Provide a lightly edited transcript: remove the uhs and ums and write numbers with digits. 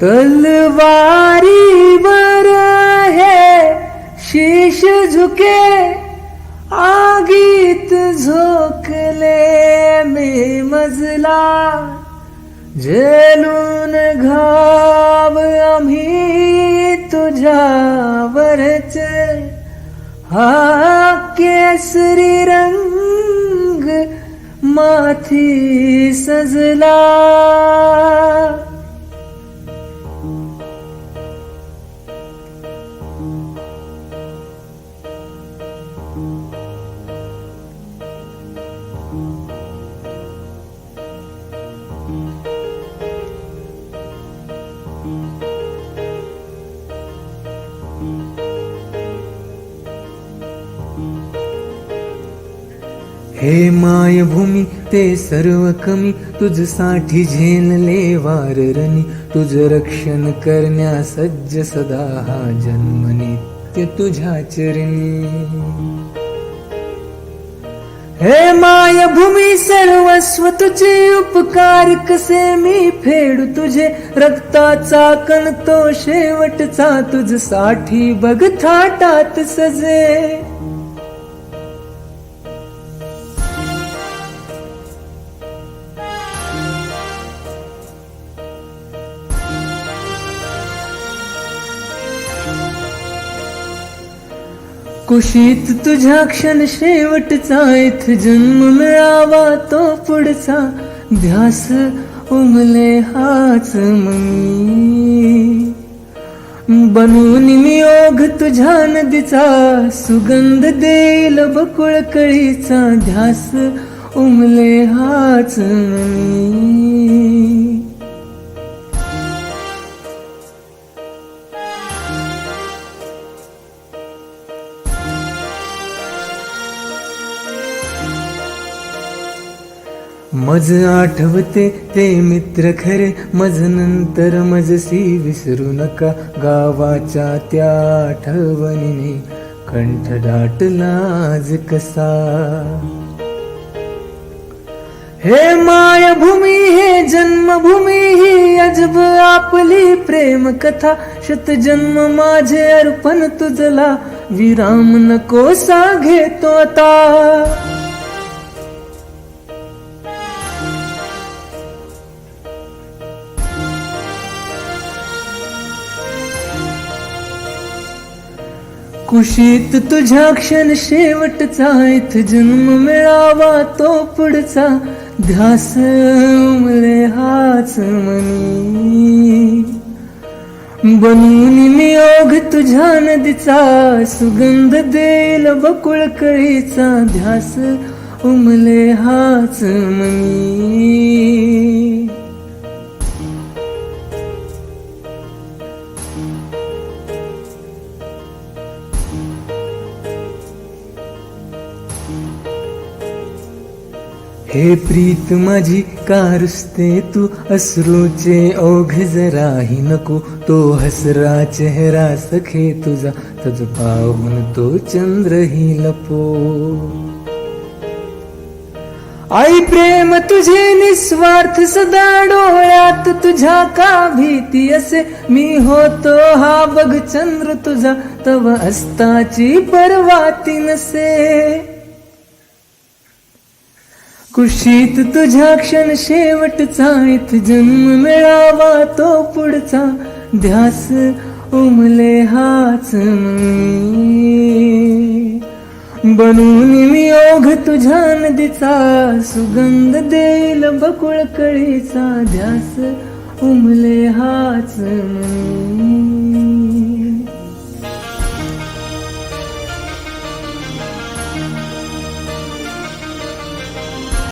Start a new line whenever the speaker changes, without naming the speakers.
तलवारी वर है शीश झुके, आगीत झोकले मी मजला, जलून घाव आम्ही तुझ्यावरच, हा केसरी रंग माथी सजला. हे मायभूमी ते सर्व कमी, तुझसाठी झेलले वाररणी, तुझ रक्षण करण्या सज्ज सदा हा जन्म नित्य तुझ्या चरणी. हे मायभूमी सर्वस्व तुझे उपकार कसे मी फेडू तुझे, रक्ताचा कण तो शेवटचा तुझसाठी बघ थाटात सजे. कुशीत तुझ्या क्षण शेवटचा, इथ जन्म मिळावा तो पुढचा, ध्यास उमले हाच मनी. बनून मी ओघ तुझ्या नदीचा, सुगंध देईल बकुळ कळीचा, ध्यास उमले हाच मनी. मज आठवते ते मित्र खरे, मज नंतर मजसी विसरू नका, गावाच्या त्या आठवणीने कंठ दाटला आज कसा. हे मायभूमी हे जन्मभूमी ही अजब आपली प्रेम कथा, शतजन्म माझे अर्पण तुझला, विराम नको घेतो आता. कुशीत तुझ्या क्षण शेवटचा, इथ जन्म मिळावा तो पुढचा, ध्यास उमले हाच मनी. बनून मी ओघ तुझ्या नदीचा, सुगंध देईल बकुळ कळीचा, ध्यास उमले हाच मनी. हे प्रीत माझी का रुसते तू, अश्रूचे ओघ जराही नको, तो हसरा चेहरा सखे तुझा, तुझ पाहून तो चंद्रही लपो. आई प्रेम तुझे निस्वार्थ सदा डोळ्यात तुझ्या का भीती असे, मी होतो हा बघ चंद्र तुझा, तव अस्ताची पर्वाती नसे. कुशीत तुझ्या क्षण शेवटचा, इथ जन्म मिळावा तो पुढचा, ध्यास उमले हाच मनी. बनून मी ओघ तुझ्या नदीचा, सुगंध देईल बकुळ कळीचा, ध्यास उमले हाच मनी.